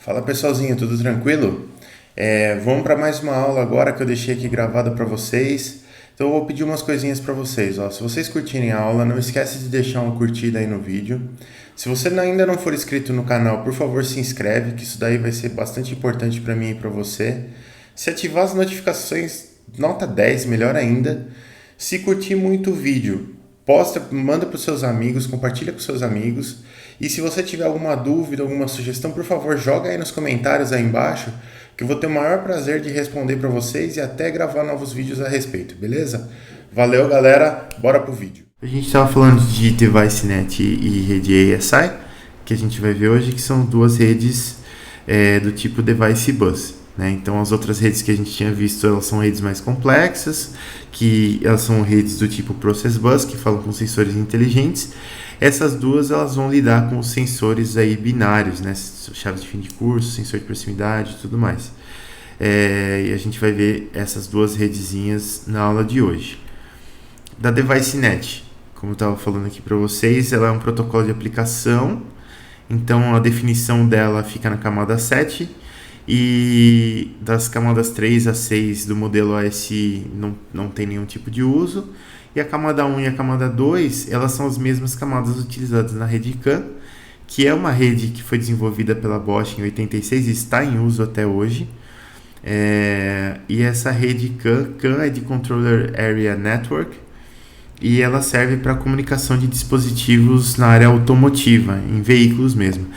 Fala pessoalzinho, tudo tranquilo? Vamos para mais uma aula agora que eu deixei aqui gravada para vocês. Então eu vou pedir umas coisinhas para vocês. Ó. Se vocês curtirem a aula, não esquece de deixar uma curtida aí no vídeo. Se você ainda não for inscrito no canal, por favor se inscreve, que isso daí vai ser bastante importante para mim e para você. Se ativar as notificações, nota 10, melhor ainda. Se curtir muito o vídeo, posta, manda para os seus amigos, compartilha com seus amigos. E se você tiver alguma dúvida, alguma sugestão, por favor, joga aí nos comentários aí embaixo, que eu vou ter o maior prazer de responder para vocês e até gravar novos vídeos a respeito, beleza? Valeu, galera, bora pro vídeo. A gente estava falando de DeviceNet e rede ASI, que a gente vai ver hoje, que são duas redes do tipo Device Bus. Né? Então as outras redes que a gente tinha visto, elas são redes mais complexas, que elas são redes do tipo Process Bus, que falam com sensores inteligentes. Essas duas elas vão lidar com os sensores aí binários, né? Chaves de fim de curso, sensor de proximidade e tudo mais. E a gente vai ver essas duas redezinhas na aula de hoje. Da DeviceNet, como eu estava falando aqui para vocês, ela é um protocolo de aplicação, então a definição dela fica na camada 7, e das camadas 3 a 6 do modelo ASI não tem nenhum tipo de uso. E a camada 1 e a camada 2, elas são as mesmas camadas utilizadas na rede CAN, que é uma rede que foi desenvolvida pela Bosch em 86 e está em uso até hoje. E essa rede CAN é de Controller Area Network, e ela serve para comunicação de dispositivos na área automotiva, em veículos mesmo.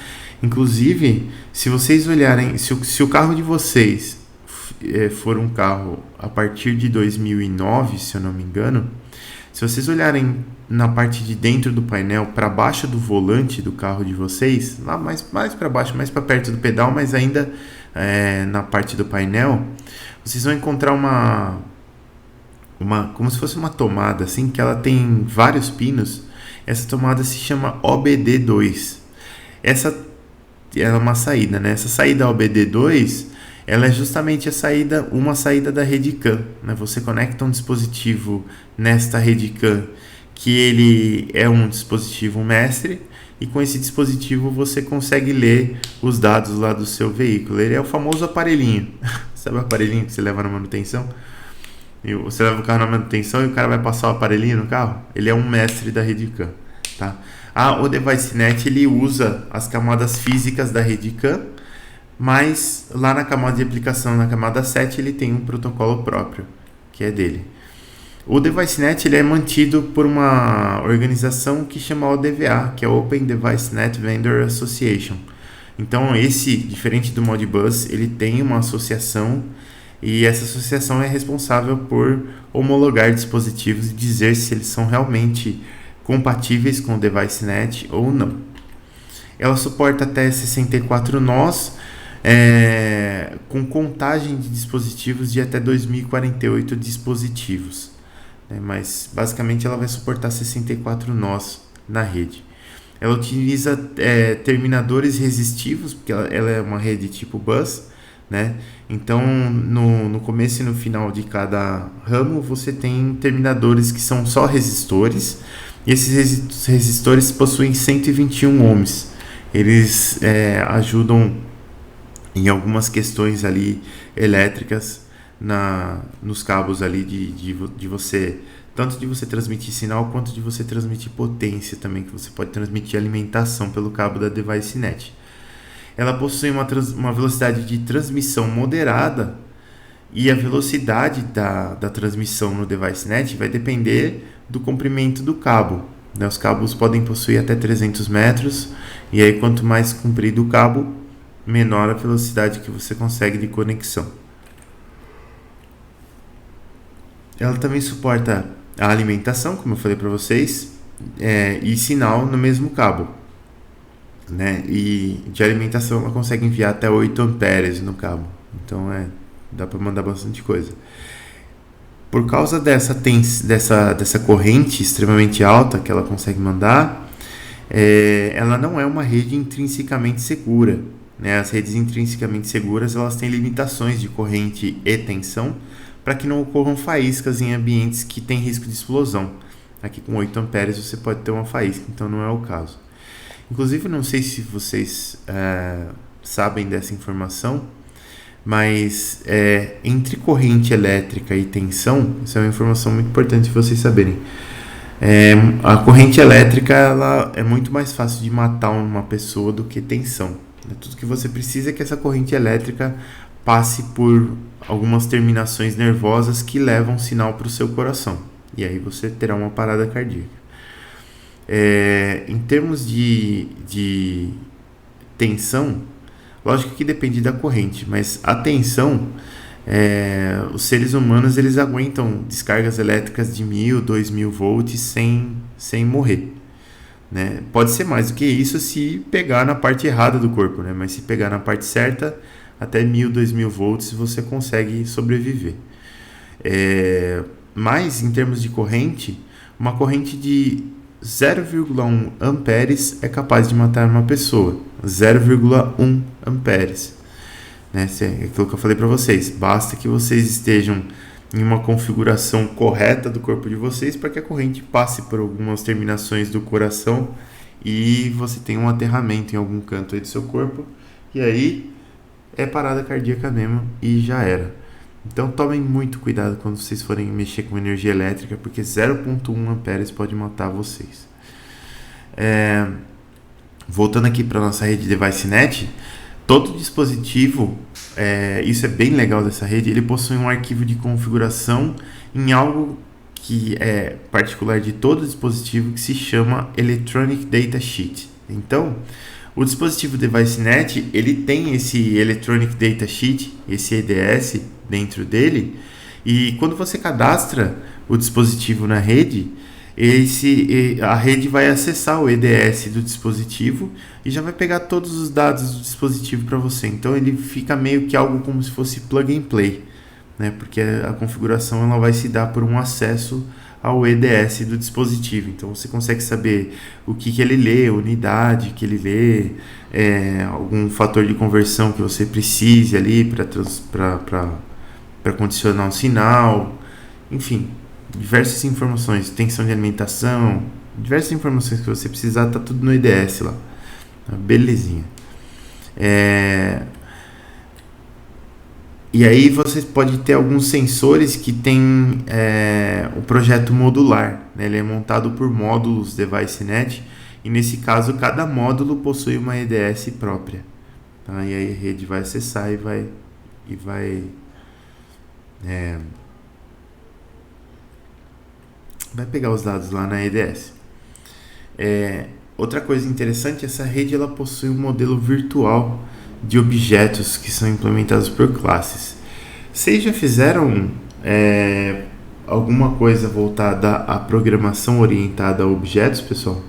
Inclusive, se vocês olharem, se o carro de vocês for um carro a partir de 2009, se eu não me engano, se vocês olharem na parte de dentro do painel, para baixo do volante do carro de vocês, lá mais para baixo, mais para perto do pedal, mas ainda na parte do painel, vocês vão encontrar como se fosse uma tomada, assim, que ela tem vários pinos. Essa tomada se chama OBD2. Ela é uma saída, né? Essa saída OBD2, ela é justamente uma saída da rede CAN, né? Você conecta um dispositivo nesta rede CAN, que ele é um dispositivo mestre, e com esse dispositivo você consegue ler os dados lá do seu veículo. Ele é o famoso aparelhinho. Sabe o aparelhinho que você leva na manutenção? Você leva o carro na manutenção e o cara vai passar o aparelhinho no carro? Ele é um mestre da rede CAN, tá? O DeviceNet, ele usa as camadas físicas da rede CAN, mas lá na camada de aplicação, na camada 7, ele tem um protocolo próprio, que é dele. O DeviceNet, ele é mantido por uma organização que chama ODVA, que é Open Device Net Vendor Association. Então, diferente do Modbus, ele tem uma associação, e essa associação é responsável por homologar dispositivos e dizer se eles são realmente compatíveis com o DeviceNet ou não. Ela suporta até 64 nós, com contagem de dispositivos de até 2048 dispositivos. Mas basicamente ela vai suportar 64 nós na rede. Ela utiliza terminadores resistivos, porque ela é uma rede tipo bus, né? Então no começo e no final de cada ramo você tem terminadores que são só resistores, e esses resistores possuem 121 ohms. Eles ajudam em algumas questões ali elétricas nos cabos ali de você, tanto de você transmitir sinal quanto de você transmitir potência também, que você pode transmitir alimentação pelo cabo da DeviceNet. Ela possui uma velocidade de transmissão moderada, e a velocidade da transmissão no DeviceNet vai depender do comprimento do cabo. Né? Os cabos podem possuir até 300 metros, e aí quanto mais comprido o cabo, menor a velocidade que você consegue de conexão. Ela também suporta a alimentação, como eu falei para vocês, e sinal no mesmo cabo. Né? E de alimentação ela consegue enviar até 8 amperes no cabo. Então dá para mandar bastante coisa. Por causa dessa corrente extremamente alta que ela consegue mandar, ela não é uma rede intrinsecamente segura. Né? As redes intrinsecamente seguras, elas têm limitações de corrente e tensão para que não ocorram faíscas em ambientes que têm risco de explosão. Aqui com 8 amperes você pode ter uma faísca, então não é o caso. Inclusive, não sei se vocês sabem dessa informação, mas entre corrente elétrica e tensão, isso é uma informação muito importante vocês saberem. A corrente elétrica ela é muito mais fácil de matar uma pessoa do que tensão. Tudo que você precisa é que essa corrente elétrica passe por algumas terminações nervosas que levam sinal para o seu coração. E aí você terá uma parada cardíaca. Em termos de tensão, lógico que depende da corrente, mas a tensão, os seres humanos eles aguentam descargas elétricas de 1000, 2000 volts sem morrer. Né? Pode ser mais do que isso se pegar na parte errada do corpo, né? Mas se pegar na parte certa, até 1000, 2000 volts você consegue sobreviver. Mas em termos de corrente, uma corrente de 0,1 amperes é capaz de matar uma pessoa. 0,1 amperes. Né? É aquilo que eu falei para vocês. Basta que vocês estejam em uma configuração correta do corpo de vocês para que a corrente passe por algumas terminações do coração e você tenha um aterramento em algum canto aí do seu corpo. E aí é parada cardíaca mesmo e já era. Então tomem muito cuidado quando vocês forem mexer com energia elétrica, porque 0,1 amperes pode matar vocês. Voltando aqui para nossa rede DeviceNet, todo dispositivo, isso é bem legal dessa rede, ele possui um arquivo de configuração em algo que é particular de todo dispositivo, que se chama Electronic Data Sheet. Então, o dispositivo DeviceNet, ele tem esse Electronic Data Sheet, esse EDS dentro dele, e quando você cadastra o dispositivo na rede, a rede vai acessar o EDS do dispositivo e já vai pegar todos os dados do dispositivo para você. Então ele fica meio que algo como se fosse plug and play, né? Porque a configuração ela vai se dar por um acesso ao EDS do dispositivo. Então você consegue saber o que ele lê, a unidade que ele lê, algum fator de conversão que você precise ali para condicionar um sinal, enfim, diversas informações, tensão de alimentação, diversas informações que você precisar, tá tudo no EDS lá. Belezinha. E aí você pode ter alguns sensores que tem o projeto modular, né? Ele é montado por módulos DeviceNet e nesse caso cada módulo possui uma EDS própria. Tá? E aí a rede vai acessar e vai pegar os dados lá na EDS. Outra coisa interessante, essa rede ela possui um modelo virtual de objetos que são implementados por classes. Vocês já fizeram alguma coisa voltada à programação orientada a objetos, pessoal?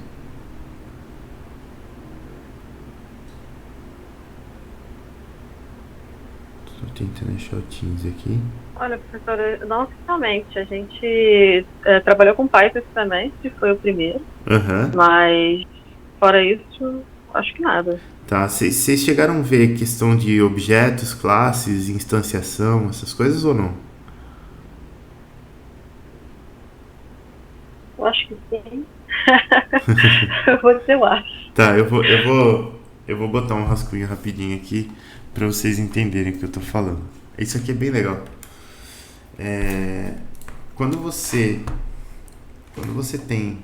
Estou tentando achar o Teams aqui. Olha, professora, não oficialmente. A gente trabalhou com Python também, que foi o primeiro. Mas, fora isso, acho que nada. Tá, vocês chegaram a ver questão de objetos, classes, instanciação, essas coisas ou não? Eu acho que sim. Eu acho. Tá, eu vou botar um rascunho rapidinho aqui para vocês entenderem o que eu tô falando. Isso aqui é bem legal. Quando você tem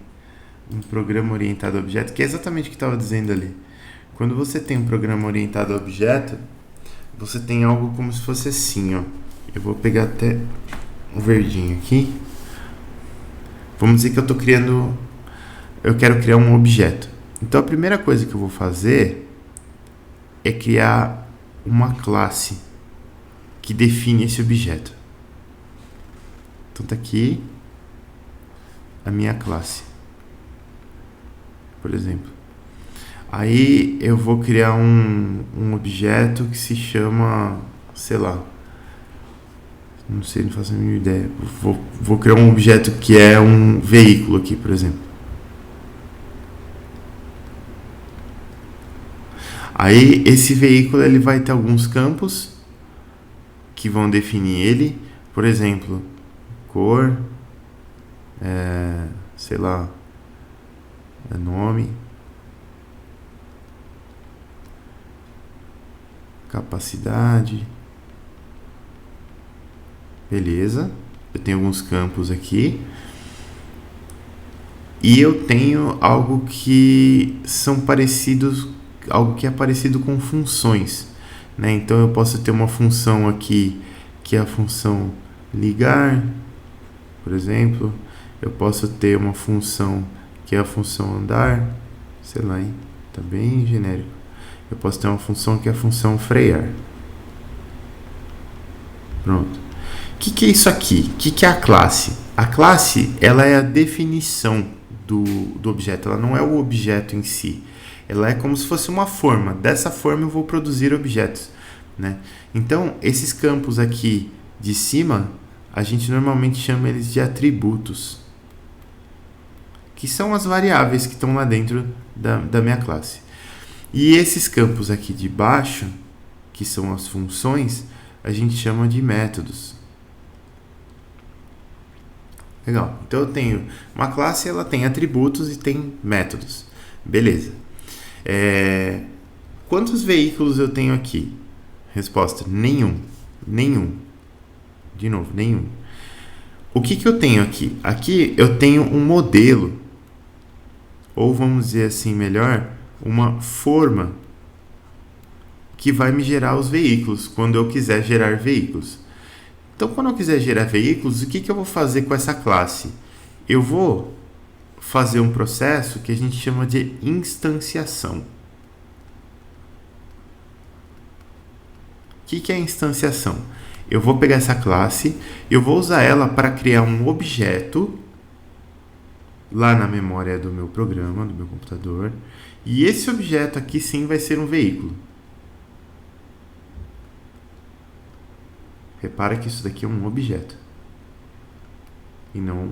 um programa orientado a objeto, que é exatamente o que estava dizendo ali. Quando você tem um programa orientado a objeto, você tem algo como se fosse assim, ó. Eu vou pegar até um verdinho aqui. Vamos dizer que eu quero criar um objeto. Então a primeira coisa que eu vou fazer é criar uma classe que define esse objeto. Então tá aqui a minha classe, por exemplo. Aí eu vou criar um objeto que se chama, sei lá, não sei, não faço a mínima ideia. Vou criar um objeto que é um veículo aqui, por exemplo. Aí esse veículo ele vai ter alguns campos que vão definir ele, por exemplo, cor, sei lá, nome. capacidade. Beleza. Eu tenho alguns campos aqui. E eu tenho algo que é parecido com funções, né? Então eu posso ter uma função aqui que é a função ligar, por exemplo. Eu posso ter uma função que é a função andar, sei lá, hein? Tá bem genérico. Eu posso ter uma função que é a função frear. Pronto. O que é isso aqui? O que é a classe? A classe, ela é a definição do objeto. Ela não é o objeto em si. Ela é como se fosse uma forma. Dessa forma eu vou produzir objetos, né? Então, esses campos aqui de cima, a gente normalmente chama eles de atributos, que são as variáveis que estão lá dentro da minha classe. E esses campos aqui de baixo, que são as funções, a gente chama de métodos. Legal. Então eu tenho uma classe, ela tem atributos e tem métodos. Beleza. Quantos veículos eu tenho aqui? Resposta: nenhum. De novo, nenhum. O que eu tenho aqui? Aqui eu tenho um modelo, ou vamos dizer assim melhor, uma forma que vai me gerar os veículos quando eu quiser gerar veículos. Então, quando eu quiser gerar veículos, o que eu vou fazer com essa classe? Eu vou fazer um processo que a gente chama de instanciação. O que é instanciação? Eu vou pegar essa classe, eu vou usar ela para criar um objeto lá na memória do meu programa, do meu computador, e esse objeto aqui sim vai ser um veículo. Repara que isso daqui é um objeto e não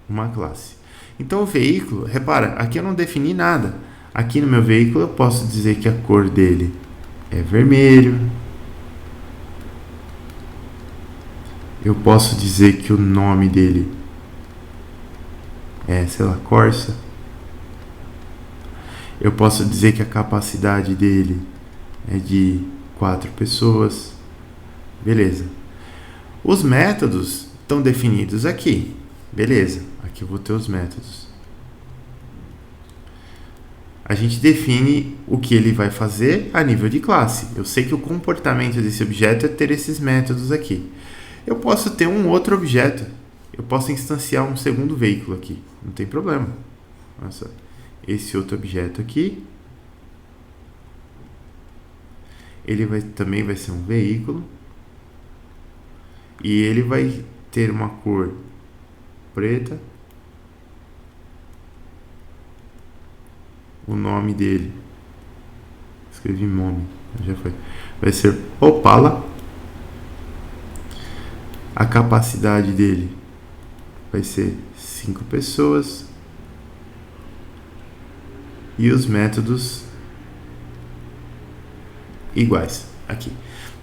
uma classe. Então o veículo, repara, aqui eu não defini nada. Aqui no meu veículo eu posso dizer que a cor dele é vermelho. Eu posso dizer que o nome dele é, sei lá, Corsa. Eu posso dizer que a capacidade dele é de 4 pessoas. Beleza. Os métodos estão definidos aqui. Beleza. Aqui eu vou ter os métodos. A gente define o que ele vai fazer a nível de classe. Eu sei que o comportamento desse objeto é ter esses métodos aqui. Eu posso ter um outro objeto. Eu posso instanciar um segundo veículo aqui. Não tem problema. Nossa, esse outro objeto aqui, ele também vai ser um veículo. E ele vai ter uma cor preta. O nome dele, escrevi nome, já foi. Vai ser Opala. A capacidade dele vai ser 5 pessoas. E os métodos iguais aqui.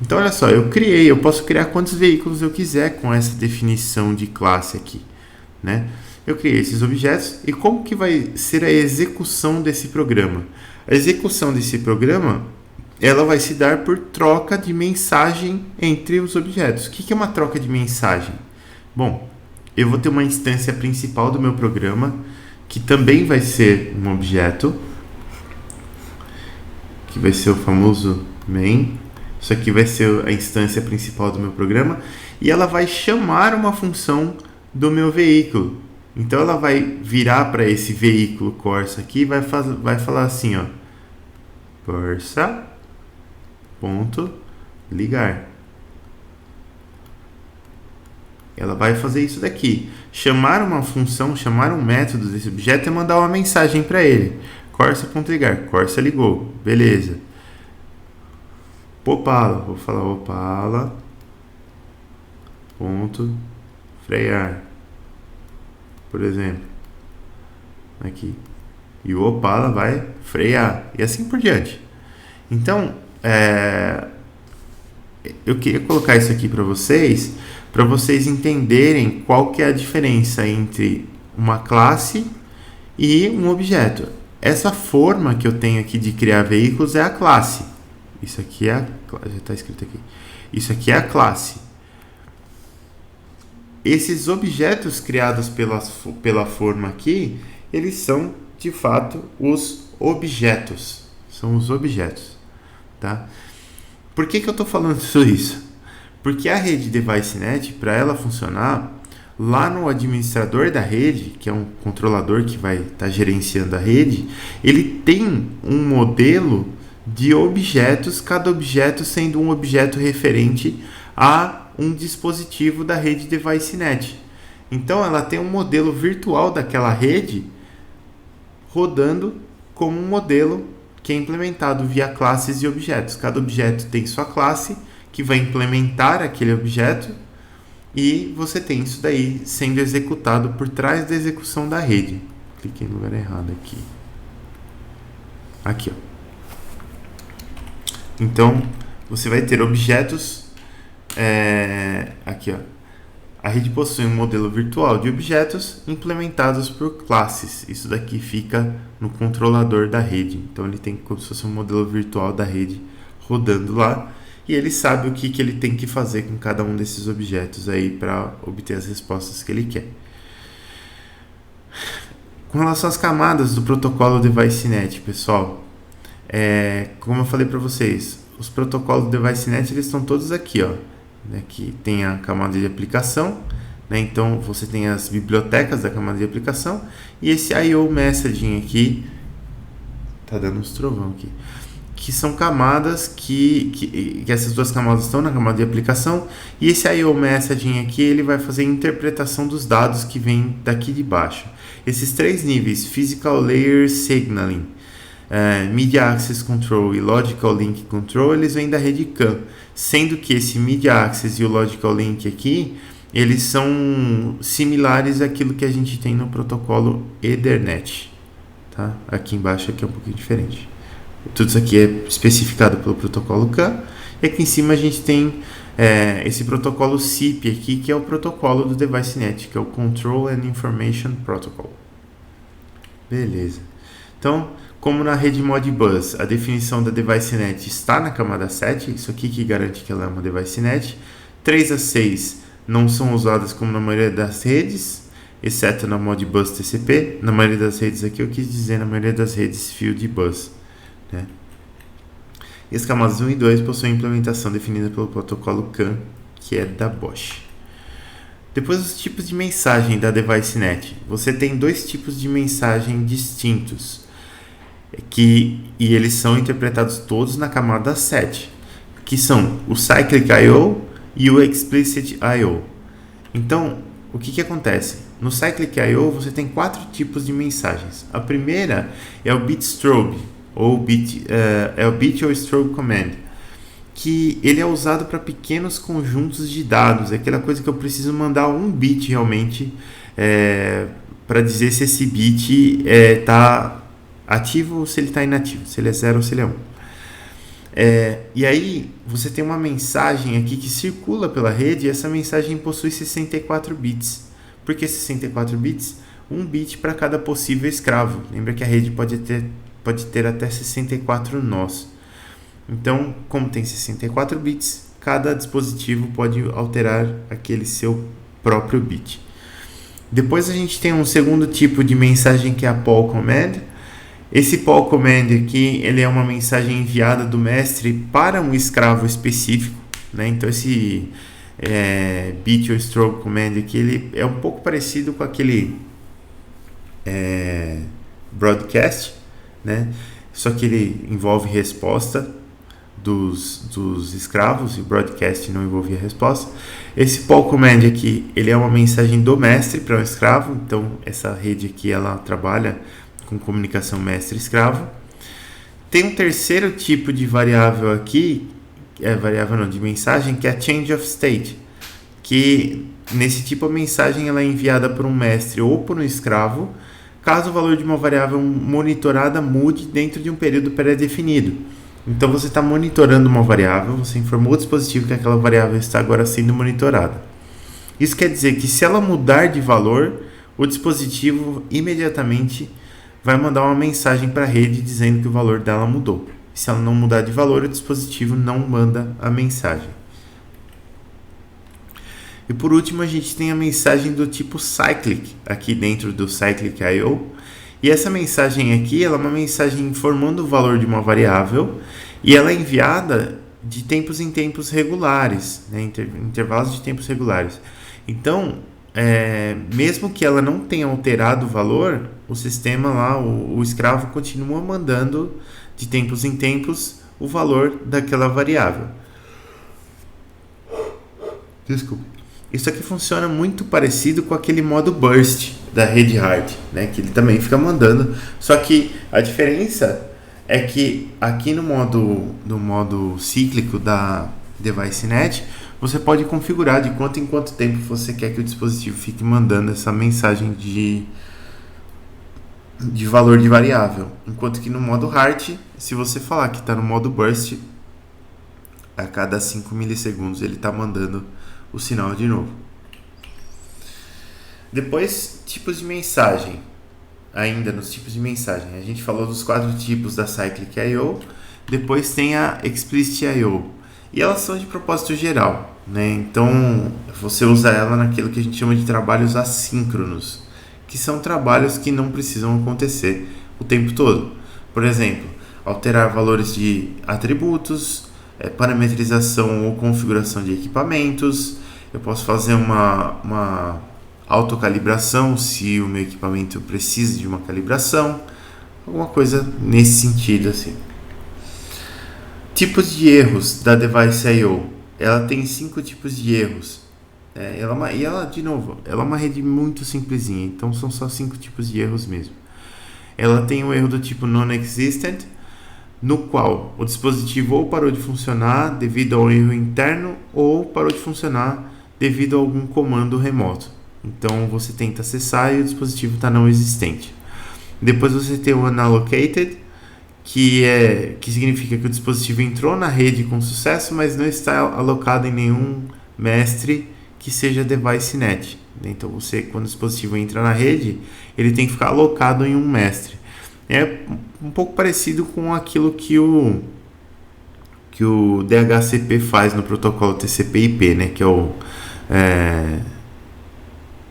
Então, olha só, eu posso criar quantos veículos eu quiser com essa definição de classe aqui, né? Eu criei esses objetos e como que vai ser a execução desse programa? A execução desse programa, ela vai se dar por troca de mensagem entre os objetos. O que é uma troca de mensagem? Bom, eu vou ter uma instância principal do meu programa, que também vai ser um objeto, que vai ser o famoso main. Isso aqui vai ser a instância principal do meu programa e ela vai chamar uma função do meu veículo. Então ela vai virar para esse veículo Corsa aqui e vai falar assim, ó, Corsa.ligar. Ela vai fazer isso daqui. Chamar uma função, chamar um método desse objeto é mandar uma mensagem para ele. Corsa.ligar. Corsa ligou. Beleza. Opala, vou falar Opala ponto frear, por exemplo, aqui, e o Opala vai frear e assim por diante. Então, eu queria colocar isso aqui para vocês entenderem qual que é a diferença entre uma classe e um objeto. Essa forma que eu tenho aqui de criar veículos é a classe. Isso aqui é já está escrito aqui. Isso aqui é a classe. Esses objetos criados pela forma aqui, eles são, de fato, os objetos. São os objetos, tá? Por que eu estou falando tudo isso? Porque a rede DeviceNet, para ela funcionar, lá no administrador da rede, que é um controlador que vai estar gerenciando a rede, ele tem um modelo de objetos, cada objeto sendo um objeto referente a um dispositivo da rede DeviceNet. Então ela tem um modelo virtual daquela rede rodando como um modelo que é implementado via classes e objetos. Cada objeto tem sua classe que vai implementar aquele objeto e você tem isso daí sendo executado por trás da execução da rede. Cliquei no lugar errado aqui. Aqui, ó. Então, você vai ter objetos. Aqui, ó. A rede possui um modelo virtual de objetos implementados por classes. Isso daqui fica no controlador da rede. Então, ele tem como se fosse um modelo virtual da rede rodando lá. E ele sabe o que ele tem que fazer com cada um desses objetos aí para obter as respostas que ele quer. Com relação às camadas do protocolo DeviceNet, pessoal, como eu falei para vocês, os protocolos do DeviceNet eles estão todos aqui, ó. Aqui tem a camada de aplicação, né? Então você tem as bibliotecas da camada de aplicação e esse I/O messaging aqui, tá dando uns trovão aqui, que são camadas que essas duas camadas estão na camada de aplicação e esse I/O messaging aqui ele vai fazer a interpretação dos dados que vem daqui de baixo. Esses três níveis, Physical Layer Signaling, Media Access Control e Logical Link Control, eles vêm da rede CAN, sendo que esse Media Access e o Logical Link aqui, eles são similares àquilo que a gente tem no protocolo Ethernet, tá? Aqui embaixo aqui é um pouquinho diferente. Tudo isso aqui é especificado pelo protocolo CAN, e aqui em cima a gente tem esse protocolo CIP aqui, que é o protocolo do DeviceNet, que é o Control and Information Protocol. Beleza. Então, como na rede Modbus, a definição da DeviceNet está na camada 7, isso aqui que garante que ela é uma DeviceNet. 3 a 6 não são usadas como na maioria das redes, exceto na Modbus TCP. Na maioria das redes aqui eu quis dizer na maioria das redes Fieldbus, né? E as camadas 1 e 2 possuem implementação definida pelo protocolo CAN, que é da Bosch. Depois, os tipos de mensagem da DeviceNet. Você tem dois tipos de mensagem distintos, e eles são interpretados todos na camada 7, que são o Cyclic I/O e o Explicit I/O. Então, o que acontece? No Cyclic I/O você tem 4 tipos de mensagens. A primeira é o bit strobe, ou bit or strobe command, que ele é usado para pequenos conjuntos de dados. É aquela coisa que eu preciso mandar um bit realmente para dizer se esse bit está ativo ou se ele está inativo, se ele é 0 ou se ele é 1. E aí você tem uma mensagem aqui que circula pela rede e essa mensagem possui 64 bits. Por que 64 bits? Um bit para cada possível escravo. Lembra que a rede pode ter até 64 nós. Então, como tem 64 bits, cada dispositivo pode alterar aquele seu próprio bit. Depois a gente tem um segundo tipo de mensagem que é a poll command. Esse poll command aqui, ele é uma mensagem enviada do mestre para um escravo específico, né? Então esse bit or strobe command aqui, ele é um pouco parecido com aquele broadcast, né? Só que ele envolve resposta dos escravos e o broadcast não envolvia resposta. Esse poll command aqui, ele é uma mensagem do mestre para um escravo. Então essa rede aqui ela trabalha com comunicação mestre-escravo. Tem um terceiro tipo de variável aqui, de mensagem, que é a change of state, que nesse tipo a mensagem ela é enviada por um mestre ou por um escravo, caso o valor de uma variável monitorada mude dentro de um período pré-definido. Então você está monitorando uma variável, você informou o dispositivo que aquela variável está agora sendo monitorada. Isso quer dizer que se ela mudar de valor, o dispositivo imediatamente vai mandar uma mensagem para a rede dizendo que o valor dela mudou. Se ela não mudar de valor, o dispositivo não manda a mensagem. E por último, a gente tem a mensagem do tipo cyclic, aqui dentro do cyclic I/O. E essa mensagem aqui, ela é uma mensagem informando o valor de uma variável e ela é enviada de tempos em tempos regulares, né, intervalos de tempos regulares. Então, mesmo que ela não tenha alterado o valor, o sistema lá, o escravo continua mandando de tempos em tempos o valor daquela variável. Desculpa. Isso aqui funciona muito parecido com aquele modo burst da rede hard, né, que ele também fica mandando, só que a diferença é que aqui no modo cíclico da DeviceNet, você pode configurar de quanto em quanto tempo você quer que o dispositivo fique mandando essa mensagem de valor de variável. Enquanto que no modo hard, se você falar que está no modo burst, a cada 5 milissegundos ele está mandando o sinal de novo. Depois, tipos de mensagem. Ainda nos tipos de mensagem, a gente falou dos 4 tipos da Cyclic I/O. Depois tem a Explicit I/O. E elas são de propósito geral, né? Então, você usa ela naquilo que a gente chama de trabalhos assíncronos, que são trabalhos que não precisam acontecer o tempo todo. Por exemplo, alterar valores de atributos, parametrização ou configuração de equipamentos. Eu posso fazer uma autocalibração se o meu equipamento precisa de uma calibração, alguma coisa nesse sentido assim. Tipos de erros da Device I/O. Ela tem 5 tipos de erros. De novo, ela é uma rede muito simplesinha, então são só 5 tipos de erros mesmo. Ela tem um erro do tipo non-existent, no qual o dispositivo ou parou de funcionar devido a um erro interno ou parou de funcionar devido a algum comando remoto. Então você tenta acessar e o dispositivo está não existente. Depois você tem o unallocated, que significa que o dispositivo entrou na rede com sucesso, mas não está alocado em nenhum mestre que seja DeviceNet. Então quando o dispositivo entra na rede, ele tem que ficar alocado em um mestre. É um pouco parecido com aquilo que o DHCP faz no protocolo TCP/IP, né, que é o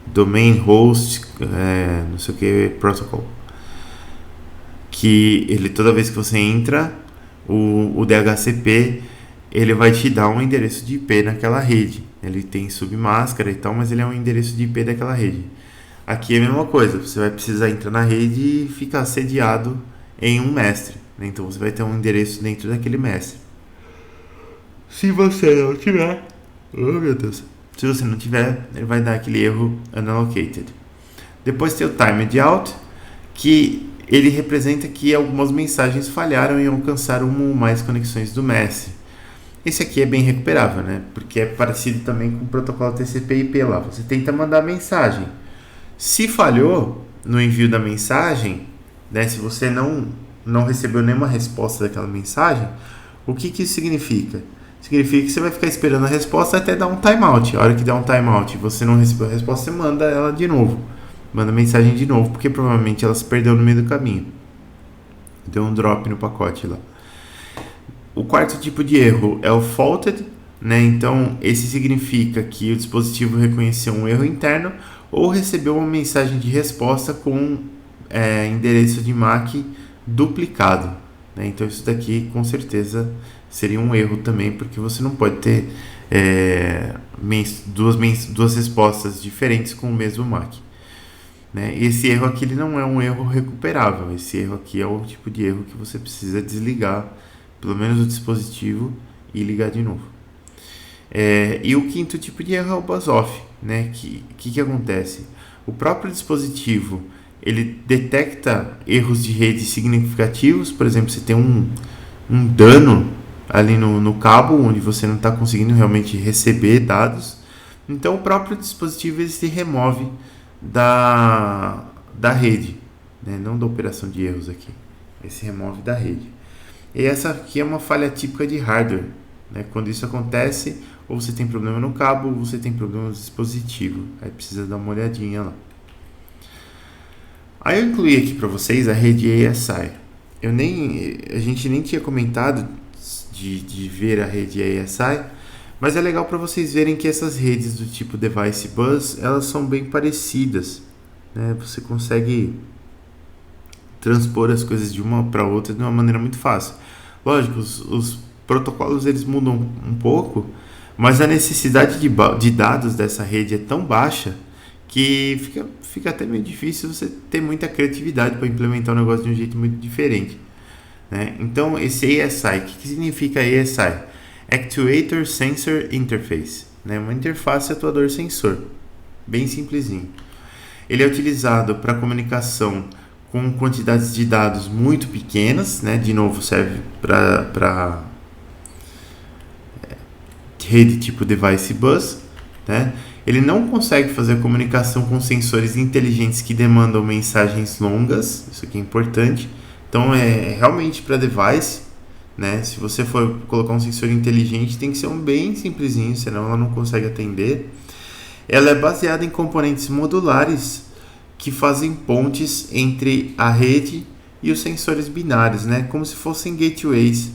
Domain Host, não sei o que, Protocol. Que ele, toda vez que você entra, o DHCP, ele vai te dar um endereço de IP naquela rede. Ele tem submáscara e tal, mas ele é um endereço de IP daquela rede. Aqui é a mesma coisa, você vai precisar entrar na rede e ficar sediado em um mestre, né? Então você vai ter um endereço dentro daquele mestre. Se você não tiver, se você não tiver, ele vai dar aquele erro unallocated. Depois tem o timed out, que ele representa que algumas mensagens falharam em alcançar uma ou mais conexões do mestre. Esse aqui é bem recuperável, né? Porque é parecido também com o protocolo TCP/IP lá. Você tenta mandar mensagem. Se falhou no envio da mensagem, né? Se você não recebeu nenhuma resposta daquela mensagem, o que isso significa? Significa que você vai ficar esperando a resposta até dar um timeout. A hora que der um timeout e você não recebeu a resposta, você manda ela de novo. Manda a mensagem de novo, porque provavelmente ela se perdeu no meio do caminho. Deu um drop no pacote lá. O 4º tipo de erro é o faulted, né? Então, esse significa que o dispositivo reconheceu um erro interno ou recebeu uma mensagem de resposta com endereço de MAC duplicado, né? Então, isso daqui com certeza seria um erro também, porque você não pode ter duas respostas diferentes com o mesmo MAC. Né? Esse erro aqui ele não é um erro recuperável. Esse erro aqui é o tipo de erro que você precisa desligar pelo menos o dispositivo e ligar de novo. E o 5º tipo de erro é o buzz-off, né? Que acontece? O próprio dispositivo ele detecta erros de rede significativos. Por exemplo, você tem um dano ali no cabo onde você não está conseguindo realmente receber dados. Então o próprio dispositivo ele se remove da rede, né? Não da operação de erros aqui, ele se remove da rede. E essa aqui é uma falha típica de hardware, né? Quando isso acontece, ou você tem problema no cabo, ou você tem problema no dispositivo, aí precisa dar uma olhadinha lá. Aí eu incluí aqui para vocês a rede ASI. a gente nem tinha comentado de ver a rede ASI, mas é legal para vocês verem que essas redes do tipo Device Bus, elas são bem parecidas, né? Você consegue transpor as coisas de uma para outra de uma maneira muito fácil. Lógico, os protocolos eles mudam um pouco, mas a necessidade de dados dessa rede é tão baixa que fica até meio difícil você ter muita criatividade para implementar um negócio de um jeito muito diferente, né? Então, esse ASI, o que significa ASI? Actuator Sensor Interface, né? Uma interface atuador-sensor, bem simplesinho. Ele é utilizado para comunicação com quantidades de dados muito pequenas, né? De novo, serve para rede tipo Device Bus, né? Ele não consegue fazer comunicação com sensores inteligentes que demandam mensagens longas, isso aqui é importante. Então é realmente para device, né? Se você for colocar um sensor inteligente, tem que ser um bem simplesinho, senão ela não consegue atender. Ela é baseada em componentes modulares que fazem pontes entre a rede e os sensores binários, né? Como se fossem gateways.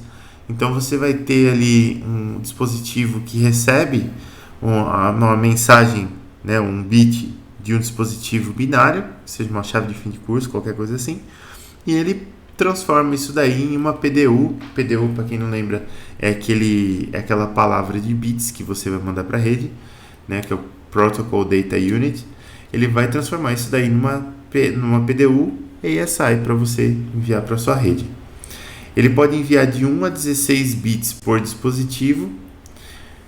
Então você vai ter ali um dispositivo que recebe uma mensagem, né, um bit de um dispositivo binário, seja uma chave de fim de curso, qualquer coisa assim, e ele transforma isso daí em uma PDU. PDU, para quem não lembra, é aquela palavra de bits que você vai mandar para a rede, né, que é o Protocol Data Unit. Ele vai transformar isso daí numa PDU ASI para você enviar para sua rede. Ele pode enviar de 1 a 16 bits por dispositivo.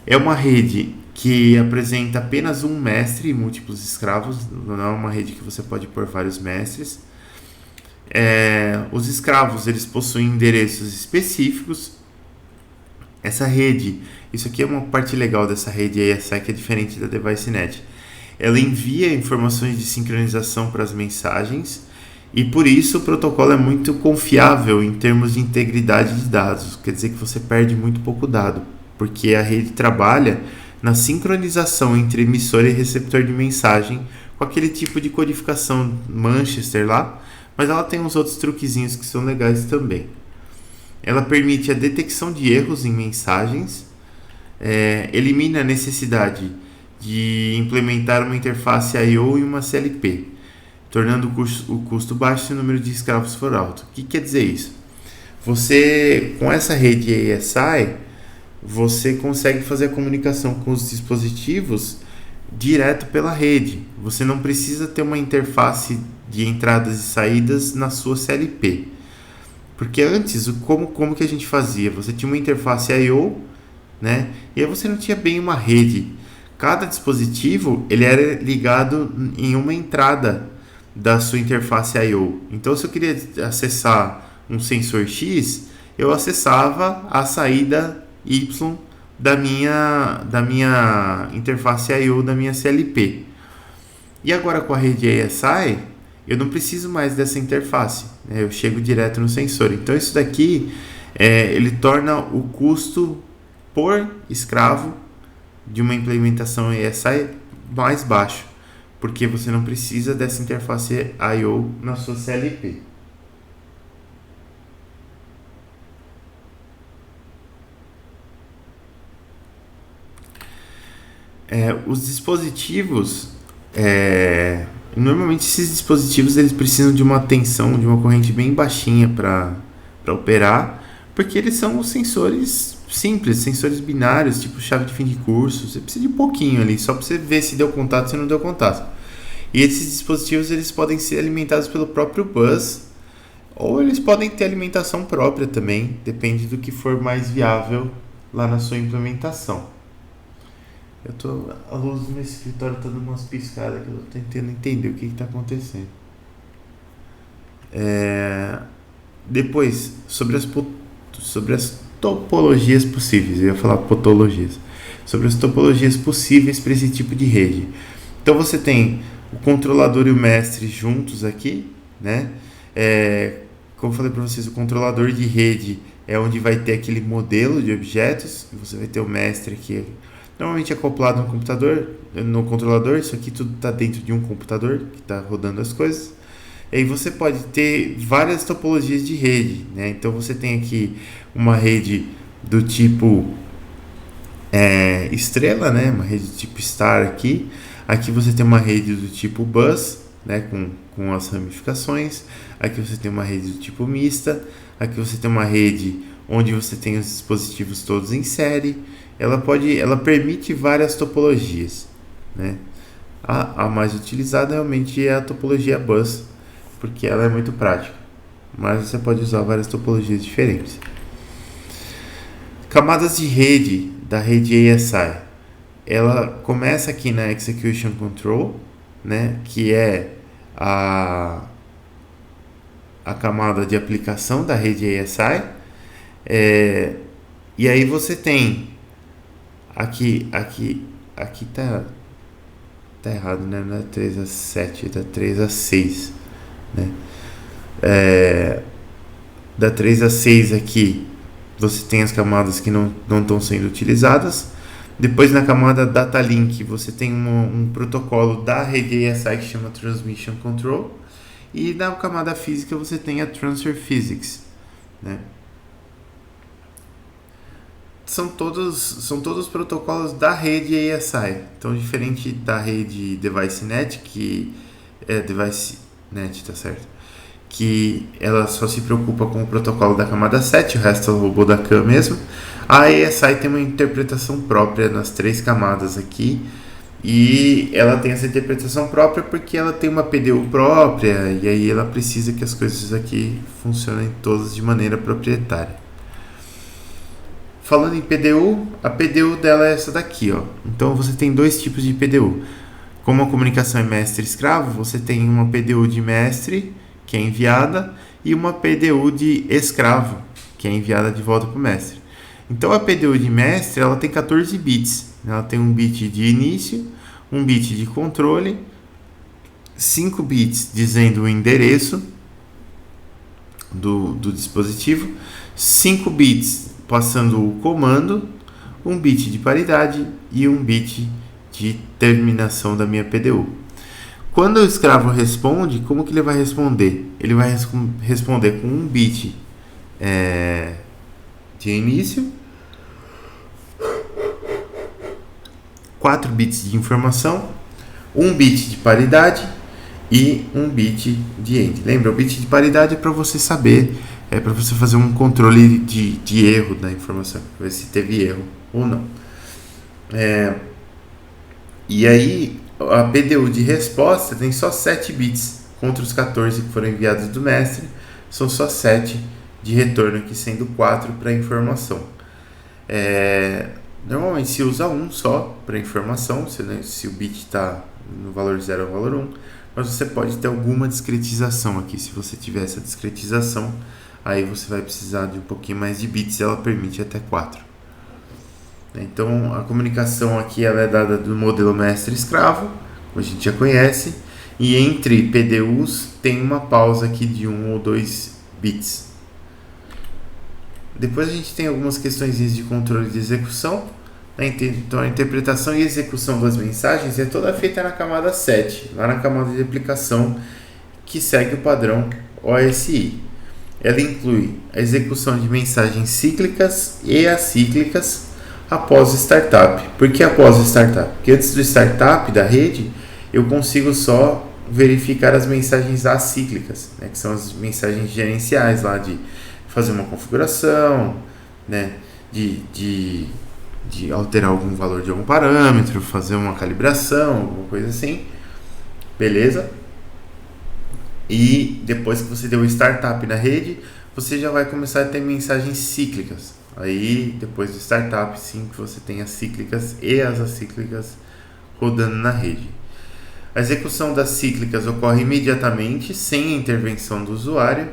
É uma rede que apresenta apenas um mestre e múltiplos escravos, não é uma rede que você pode pôr vários mestres. Os escravos eles possuem endereços específicos. Essa rede, isso aqui é uma parte legal dessa rede ASI que é diferente da DeviceNet. Ela envia informações de sincronização para as mensagens e por isso o protocolo é muito confiável em termos de integridade de dados. Quer dizer que você perde muito pouco dado, porque a rede trabalha na sincronização entre emissor e receptor de mensagem com aquele tipo de codificação Manchester lá, mas ela tem uns outros truquezinhos que são legais também. Ela permite a detecção de erros em mensagens, elimina a necessidade de implementar uma interface I/O e uma CLP, tornando o custo baixo se o número de escravos for alto. O que quer dizer isso? Você, com essa rede ASI, você consegue fazer a comunicação com os dispositivos direto pela rede. Você não precisa ter uma interface de entradas e saídas na sua CLP. Porque antes, como que a gente fazia? Você tinha uma interface I/O, né? E aí você não tinha bem uma rede. Cada dispositivo ele era ligado em uma entrada da sua interface I/O. Então, se eu queria acessar um sensor X, eu acessava a saída Y da minha interface I/O da minha CLP. E agora com a rede ASI, eu não preciso mais dessa interface, né? Eu chego direto no sensor. Então isso daqui ele torna o custo por escravo de uma implementação ASI mais baixo, porque você não precisa dessa interface I/O na sua CLP. Os dispositivos, normalmente esses dispositivos eles precisam de uma tensão, de uma corrente bem baixinha para operar, porque eles são os sensores simples, sensores binários, tipo chave de fim de curso. Você precisa de um pouquinho ali, só para você ver se deu contato ou se não deu contato. E esses dispositivos eles podem ser alimentados pelo próprio bus, ou eles podem ter alimentação própria também, depende do que for mais viável lá na sua implementação. A luz do meu escritório está dando umas piscadas que eu estou tentando entender o que está acontecendo. Depois, sobre as topologias possíveis, eu ia falar potologias. Sobre as topologias possíveis para esse tipo de rede. Então você tem o controlador e o mestre juntos aqui, né? Como eu falei para vocês, o controlador de rede é onde vai ter aquele modelo de objetos, e você vai ter o mestre aqui. Normalmente é acoplado no controlador. Isso aqui tudo está dentro de um computador que está rodando as coisas. E aí você pode ter várias topologias de rede, né? Então você tem aqui uma rede do tipo estrela, né? Uma rede do tipo star aqui. Aqui você tem uma rede do tipo bus, né? Com as ramificações. Aqui você tem uma rede do tipo mista. Aqui você tem uma rede onde você tem os dispositivos todos em série. Ela permite várias topologias, né? A mais utilizada realmente é a topologia bus, porque ela é muito prática, mas você pode usar várias topologias diferentes. Camadas de rede da rede ASI, ela começa aqui na Execution Control, né, que é a camada de aplicação da rede ASI, e aí você tem aqui tá errado, né? Não é 3 a 7, é da 3 a 6, né? Da 3 a 6 aqui você tem as camadas que não estão sendo utilizadas. Depois na camada Data Link você tem um protocolo da rede ASI que chama Transmission Control, e na camada física você tem a Transfer Physics, né? São todos protocolos da rede ASI. Então, diferente da rede DeviceNet, que é DeviceNet, tá certo? Que ela só se preocupa com o protocolo da camada 7, o resto é o robô da CAN mesmo. A ASI tem uma interpretação própria nas 3 camadas aqui, e ela tem essa interpretação própria porque ela tem uma PDU própria, e aí ela precisa que as coisas aqui funcionem todas de maneira proprietária. Falando em PDU, a PDU dela é essa daqui, ó. Então você tem 2 tipos de PDU. Como a comunicação é mestre-escravo, você tem uma PDU de mestre, que é enviada, e uma PDU de escravo, que é enviada de volta para o mestre. Então a PDU de mestre, ela tem 14 bits. Ela tem um bit de início, um bit de controle, 5 bits dizendo o endereço do dispositivo, 5 bits passando o comando, um bit de paridade e um bit de terminação da minha PDU. Quando o escravo responde, como que ele vai responder? Ele vai responder com um bit de início, 4 bits de informação, um bit de paridade e um bit de end. Lembra, o bit de paridade é para você saber, é para você fazer um controle de erro da informação, ver se teve erro ou não. E aí a PDU de resposta tem só 7 bits contra os 14 que foram enviados do mestre, são só 7 de retorno aqui, sendo 4 para informação. Normalmente se usa 1 só para informação, se o bit está no valor 0 ou valor 1, mas você pode ter alguma discretização aqui. Se você tiver essa discretização, aí você vai precisar de um pouquinho mais de bits, ela permite até 4. Então a comunicação aqui ela é dada do modelo mestre-escravo, como a gente já conhece, e entre PDUs tem uma pausa aqui de 1 ou 2 bits. Depois a gente tem algumas questões de controle de execução, né? Então a interpretação e execução das mensagens é toda feita na camada 7, lá na camada de aplicação, que segue o padrão OSI. Ela inclui a execução de mensagens cíclicas e acíclicas após o startup. Por que após o startup? Porque antes do startup da rede, eu consigo só verificar as mensagens acíclicas, né, que são as mensagens gerenciais lá de fazer uma configuração, né, de alterar algum valor de algum parâmetro, fazer uma calibração, alguma coisa assim. Beleza? E depois que você deu o startup na rede, você já vai começar a ter mensagens cíclicas. Aí, depois do startup, sim, que você tem as cíclicas e as acíclicas rodando na rede. A execução das cíclicas ocorre imediatamente, sem a intervenção do usuário,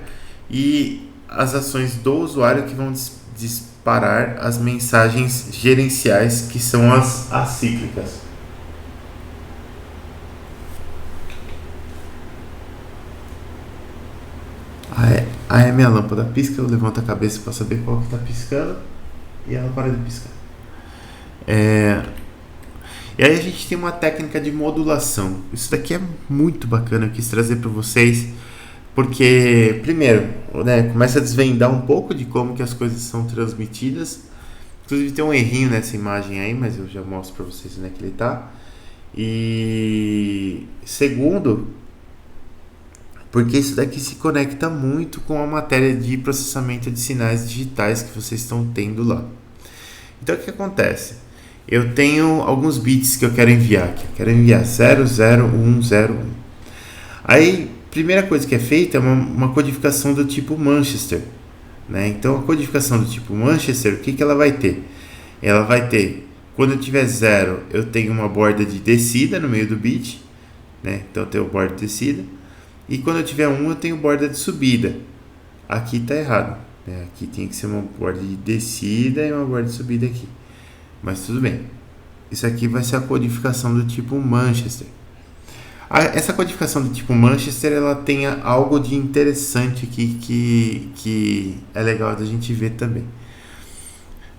e as ações do usuário que vão disparar as mensagens gerenciais, que são as acíclicas. Aí a minha lâmpada pisca, eu levanto a cabeça para saber qual que está piscando e ela para de piscar. E aí a gente tem uma técnica de modulação. Isso daqui é muito bacana, eu quis trazer para vocês, Porque, primeiro, né, começa a desvendar um pouco de como que as coisas são transmitidas. Inclusive tem um errinho nessa imagem aí, mas eu já mostro para vocês onde é que ele tá. E segundo, porque isso daqui se conecta muito com a matéria de processamento de sinais digitais que vocês estão tendo lá. Então o que acontece? Eu tenho alguns bits que eu quero enviar aqui. Eu quero enviar 00101. Aí, primeira coisa que é feita é uma codificação do tipo Manchester, né? Então a codificação do tipo Manchester, o que ela vai ter? Ela vai ter, quando eu tiver 0, eu tenho uma borda de descida no meio do bit, né? Então eu tenho borda de descida. E quando eu tiver 1, eu tenho borda de subida. Aqui está errado, né? Aqui tem que ser uma borda de descida e uma borda de subida aqui. Mas tudo bem. Isso aqui vai ser a codificação do tipo Manchester. Essa codificação do tipo Manchester, ela tem algo de interessante aqui que é legal da gente ver também.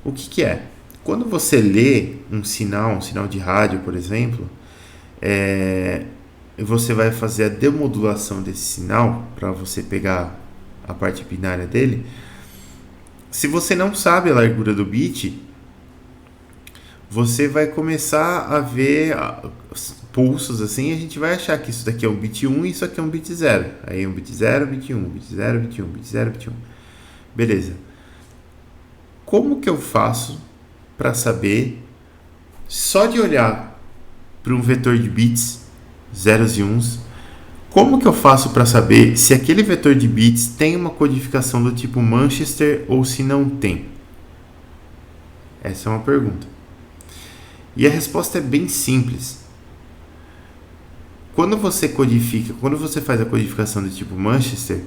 O que é? Quando você lê um sinal de rádio, por exemplo, você vai fazer a demodulação desse sinal para você pegar a parte binária dele. Se você não sabe a largura do bit, você vai começar a ver pulsos assim, e a gente vai achar que isso daqui é um bit 1 e isso aqui é um bit 0. Aí um bit 0, bit 1, bit 0, bit 1, bit 0, bit 1. Beleza. Como que eu faço para saber, só de olhar para um vetor de bits, zeros e uns, como que eu faço para saber se aquele vetor de bits tem uma codificação do tipo Manchester ou se não tem? Essa é uma pergunta. E a resposta é bem simples. Quando você faz a codificação do tipo Manchester,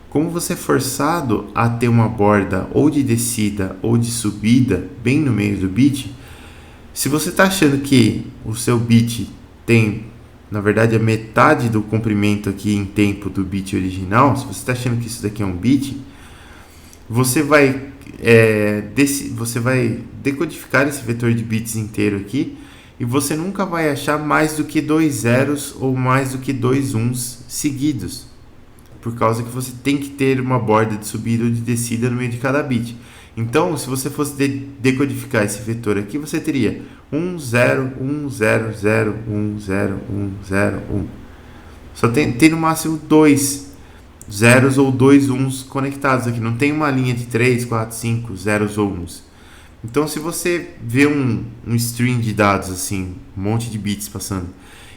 como você é forçado a ter uma borda ou de descida ou de subida bem no meio do bit, se você está achando que o seu bit tem, na verdade, a metade do comprimento aqui em tempo do bit original, se você está achando que isso daqui é um bit, você vai decodificar esse vetor de bits inteiro aqui e você nunca vai achar mais do que 2 zeros ou mais do que 2 uns seguidos, por causa que você tem que ter uma borda de subida ou de descida no meio de cada bit. Então, se você fosse decodificar esse vetor aqui, você teria 1, 0, 1, 0, 0, 1, 0, 1, 0, 1. Só tem no máximo 2 zeros ou 2 uns conectados aqui. Não tem uma linha de 3, 4, 5 zeros ou uns. Então, se você vê um string de dados, assim, um monte de bits passando,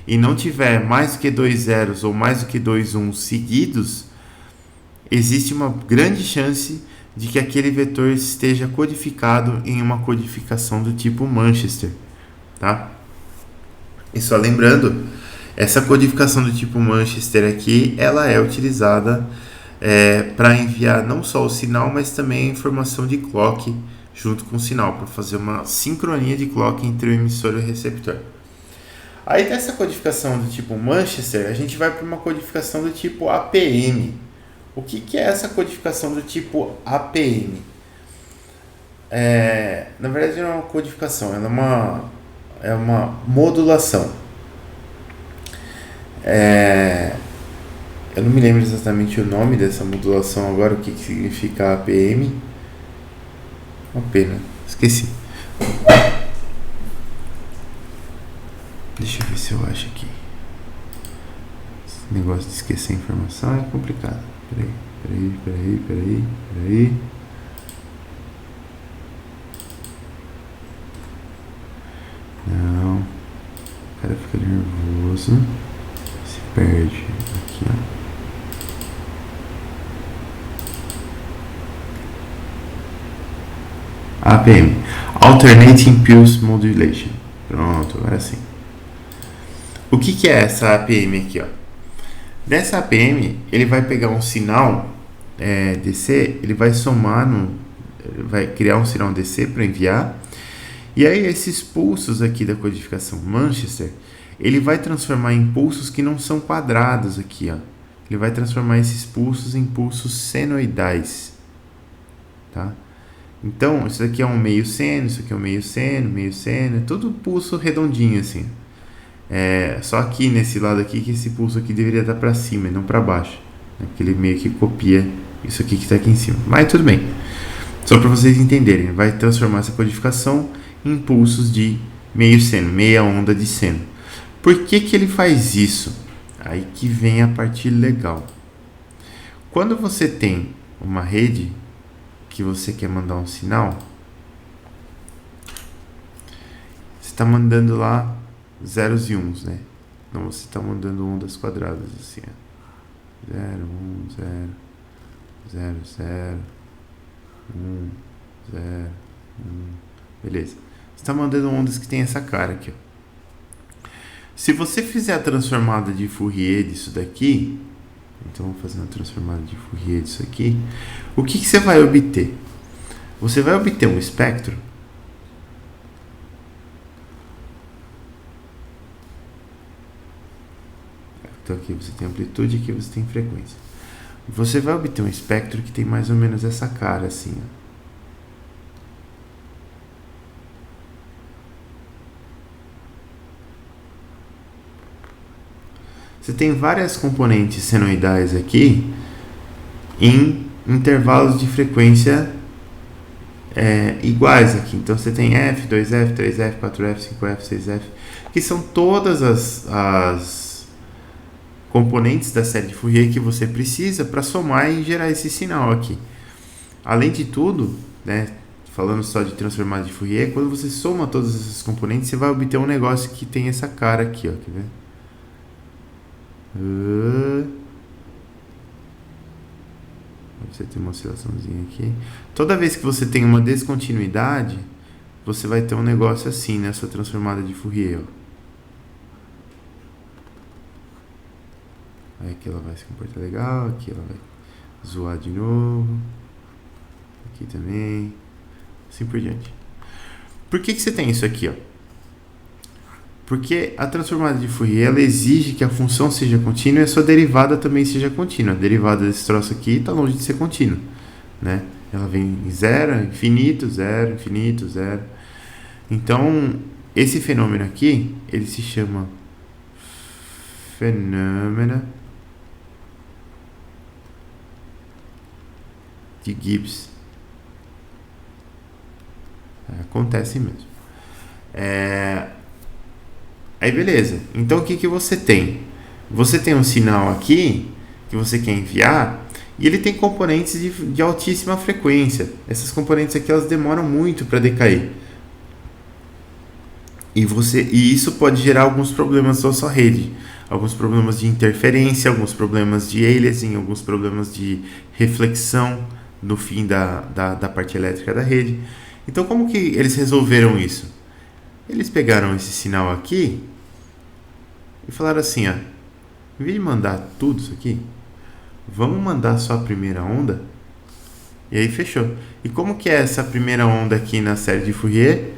e não tiver mais do que 2 zeros ou mais do que 2 uns seguidos, existe uma grande chance de que aquele vetor esteja codificado em uma codificação do tipo Manchester, tá? E só lembrando, essa codificação do tipo Manchester aqui, ela é utilizada para enviar não só o sinal, mas também a informação de clock junto com o sinal, para fazer uma sincronia de clock entre o emissor e o receptor. Aí dessa codificação do tipo Manchester, a gente vai para uma codificação do tipo APM. O que é essa codificação do tipo APM? Na verdade não é uma codificação, ela é uma modulação. Eu não me lembro exatamente o nome dessa modulação agora, o que significa APM. Uma pena, esqueci. Deixa eu ver se eu acho aqui. Esse negócio de esquecer informação é complicado. Peraí. Não. O cara fica nervoso. Se perde. Aqui, ó. APM. Alternating Pulse Modulation. Pronto, agora sim. O que é essa APM aqui, ó? Nessa APM, ele vai pegar um sinal DC, ele vai somar vai criar um sinal DC para enviar, e aí esses pulsos aqui da codificação Manchester, ele vai transformar em pulsos que não são quadrados aqui, ó. Ele vai transformar esses pulsos em pulsos senoidais, tá? Então, isso aqui é um meio seno, isso aqui é um meio seno, é tudo pulso redondinho assim. Só aqui nesse lado aqui que esse pulso aqui deveria estar para cima e não para baixo, Porque ele meio que copia isso aqui que está aqui em cima. Mas tudo bem. Só para vocês entenderem, ele vai transformar essa codificação em impulsos de meio seno, meia onda de seno. Por que ele faz isso? Aí que vem a parte legal. Quando você tem uma rede que você quer mandar um sinal, você está mandando lá zeros e uns, né? Não, você está mandando ondas quadradas assim, ó. 0, 1, 0, 0, 0, 1, 0, 1. Beleza. Você está mandando ondas que tem essa cara aqui, ó. Se você fizer a transformada de Fourier disso daqui, então vou fazer uma transformada de Fourier disso aqui, o que você vai obter? Você vai obter um espectro então aqui você tem amplitude, aqui você tem frequência. Você vai obter um espectro que tem mais ou menos essa cara assim, ó. Você tem várias componentes senoidais aqui em intervalos de frequência iguais aqui. Então você tem F, 2F, 3F, 4F, 5F, 6F, que são todas as componentes da série de Fourier que você precisa para somar e gerar esse sinal aqui. Além de tudo, né, falando só de transformada de Fourier, quando você soma todas essas componentes, você vai obter um negócio que tem essa cara aqui, ó, quer ver? Você tem uma oscilaçãozinha aqui. Toda vez que você tem uma descontinuidade, você vai ter um negócio assim nessa transformada de Fourier, ó. Aí aqui ela vai se comportar legal, aqui ela vai zoar de novo, aqui também, assim por diante. Por que você tem isso aqui, ó? Porque a transformada de Fourier, ela exige que a função seja contínua e a sua derivada também seja contínua. A derivada desse troço aqui está longe de ser contínua, né? Ela vem em zero, infinito, zero, infinito, zero. Então, esse fenômeno aqui, ele se chama fenômeno de Gibbs. Acontece mesmo. Aí beleza, então o que você tem? Você tem um sinal aqui que você quer enviar e ele tem componentes de altíssima frequência. Essas componentes aqui elas demoram muito para decair. E isso pode gerar alguns problemas na sua rede. Alguns problemas de interferência, alguns problemas de aliasing, alguns problemas de reflexão no fim da parte elétrica da rede. Então como que eles resolveram isso? Eles pegaram esse sinal aqui e falaram assim, ó, em vez de mandar tudo isso aqui, vamos mandar só a primeira onda? E aí fechou. E como que é essa primeira onda aqui na série de Fourier?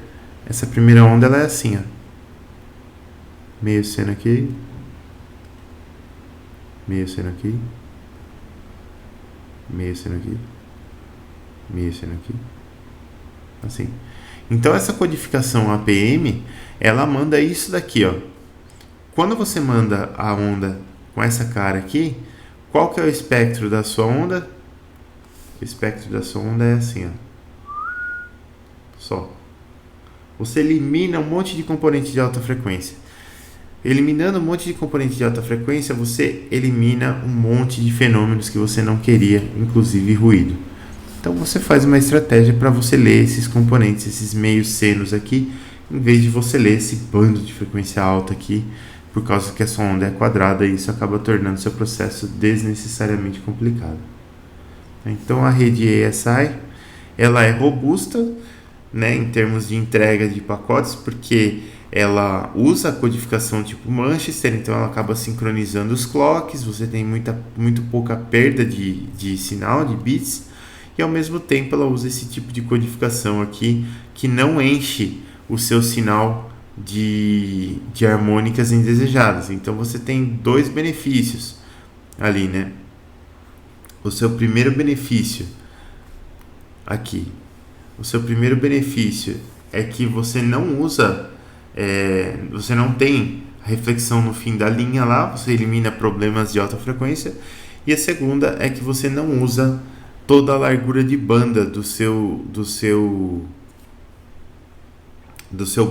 Essa primeira onda ela é assim, ó, meio seno aqui, meio seno aqui, meio seno aqui, meio seno aqui, assim. Então essa codificação APM, ela manda isso daqui, ó. Quando você manda a onda com essa cara aqui, qual que é o espectro da sua onda? O espectro da sua onda é assim, ó. Só. Você elimina um monte de componente de alta frequência. Eliminando um monte de componente de alta frequência, você elimina um monte de fenômenos que você não queria, inclusive ruído. Então você faz uma estratégia para você ler esses componentes, esses meios senos aqui, em vez de você ler esse bando de frequência alta aqui, por causa que a sua onda é quadrada e isso acaba tornando seu processo desnecessariamente complicado. Então a rede ASI, ela é robusta, né, em termos de entrega de pacotes, porque ela usa a codificação tipo Manchester, então ela acaba sincronizando os clocks, você tem muito pouca perda de sinal, de bits, e ao mesmo tempo ela usa esse tipo de codificação aqui que não enche o seu sinal de harmônicas indesejadas. Então você tem dois benefícios ali, né? O seu primeiro benefício aqui, o seu primeiro benefício é que você não usa, você não tem reflexão no fim da linha lá, você elimina problemas de alta frequência. E a segunda é que você não usa toda a largura de banda do seu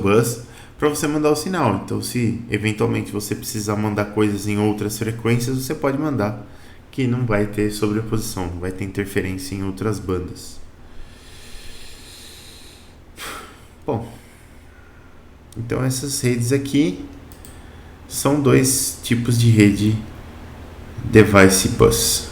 bus para você mandar o sinal. Então, se eventualmente você precisar mandar coisas em outras frequências, você pode mandar, que não vai ter sobreposição, não vai ter interferência em outras bandas. Bom, então essas redes aqui são dois tipos de rede Device Bus.